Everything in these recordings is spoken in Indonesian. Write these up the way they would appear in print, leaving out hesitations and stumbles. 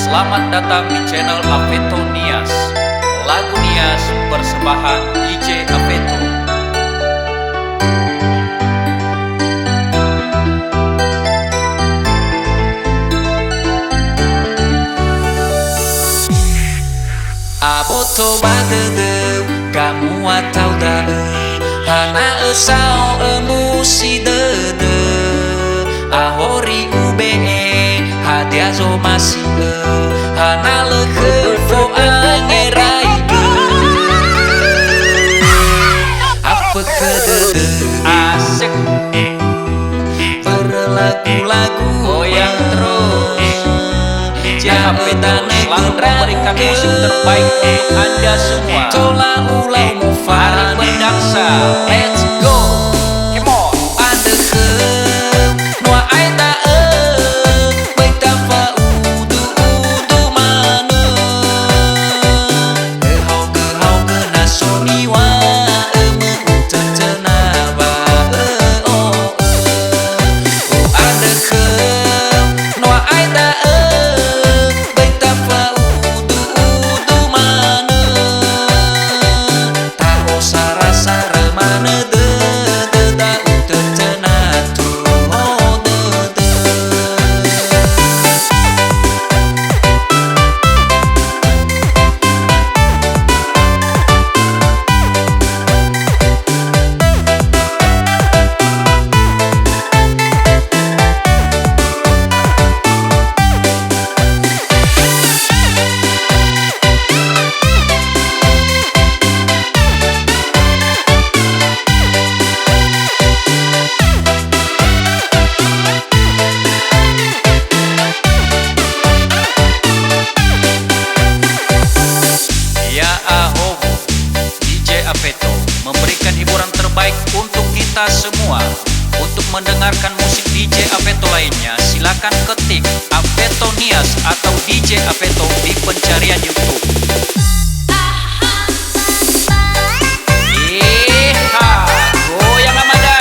Selamat datang di channel Aveto Nias. Lagu Nias persembahan DJ Aveto. Aboto badedeu kamu atau dah hana esau emusi dede ahori ube hadiah zo masih hana leke fo angerai apa kedede asik berlagu-lagu goyang terus Aveto selalu memberikan musik terbaik untuk Anda semua. Mari berdansa, let's go, come on. Anda ke nua aita baita fa udu mana gehau ke nasoni wa tetenaba Anda ke nua aita Aveto memberikan hiburan terbaik untuk kita semua. Untuk mendengarkan musik DJ Aveto lainnya, silakan ketik Aveto Nias atau DJ Aveto di pencarian YouTube. Goyang Amada.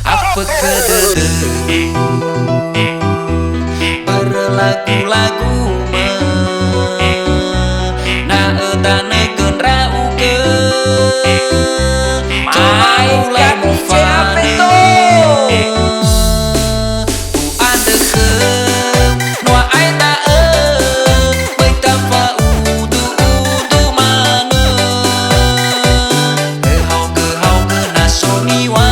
Apa kedede berlagu-lagu na etane genra uge mulai mufane ande ke noa aita baita fa udu mana gehau ke nasoni wa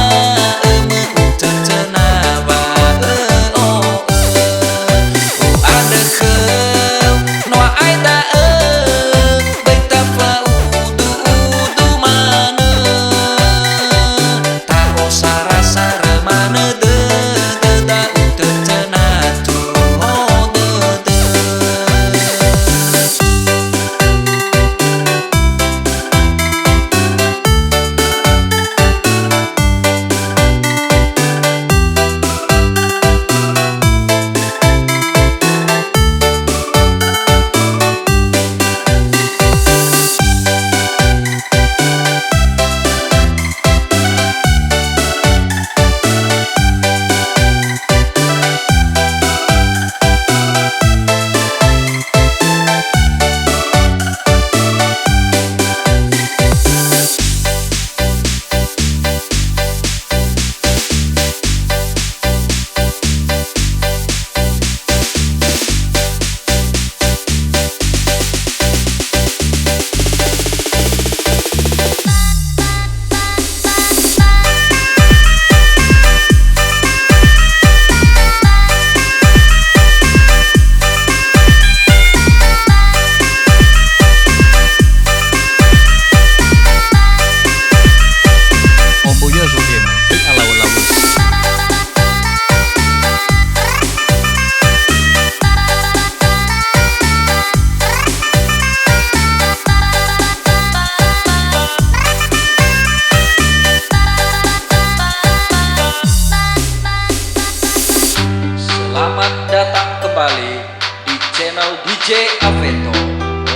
kembali di channel DJ Aveto.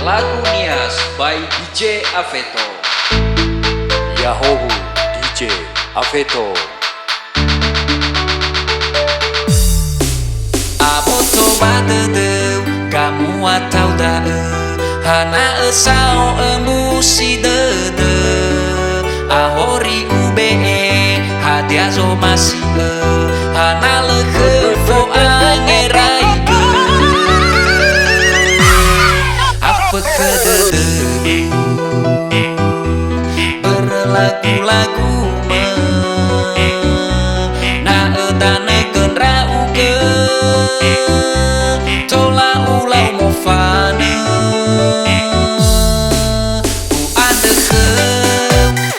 Lagu Nias by DJ Aveto. Yahoo DJ Aveto. Aboto badedeu kamu atau dae hana esau emusi dede ahori ube hadia zo masih hana leke fo angerai ge apa kedede berlagu-lagu na edane genra uge tola ulau mo fane u adeke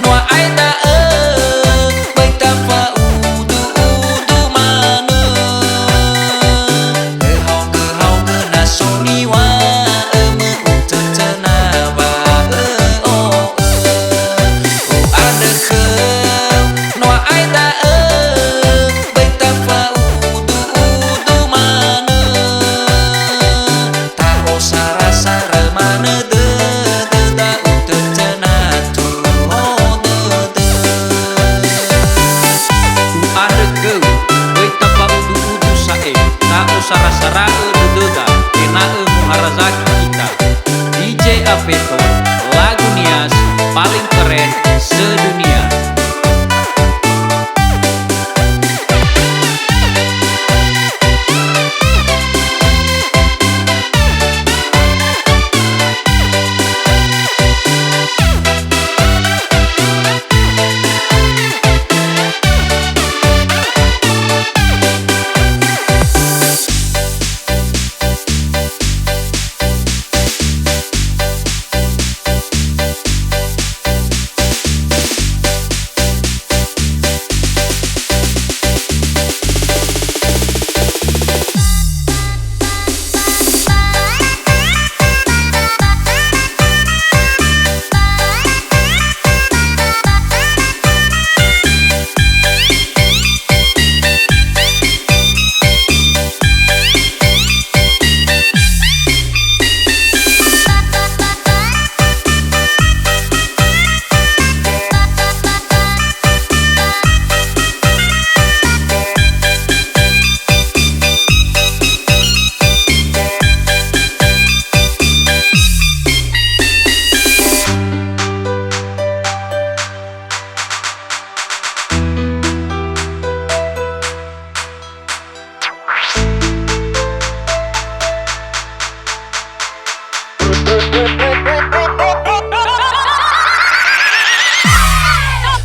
noa aida baita fa udu mane gehau na soniwa eme utetena ba o u adeke noa aida baita fa udu mane taho sara-sara mana de da utetena tu de adeke baita fa udu sae taho sara-sara de da kena muharazaki kita DJ Aveto. Lagu Nias paling keren sedunia.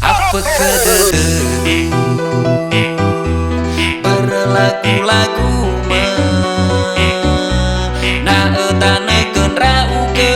Apa kedede berlagu-lagu na edane genra uge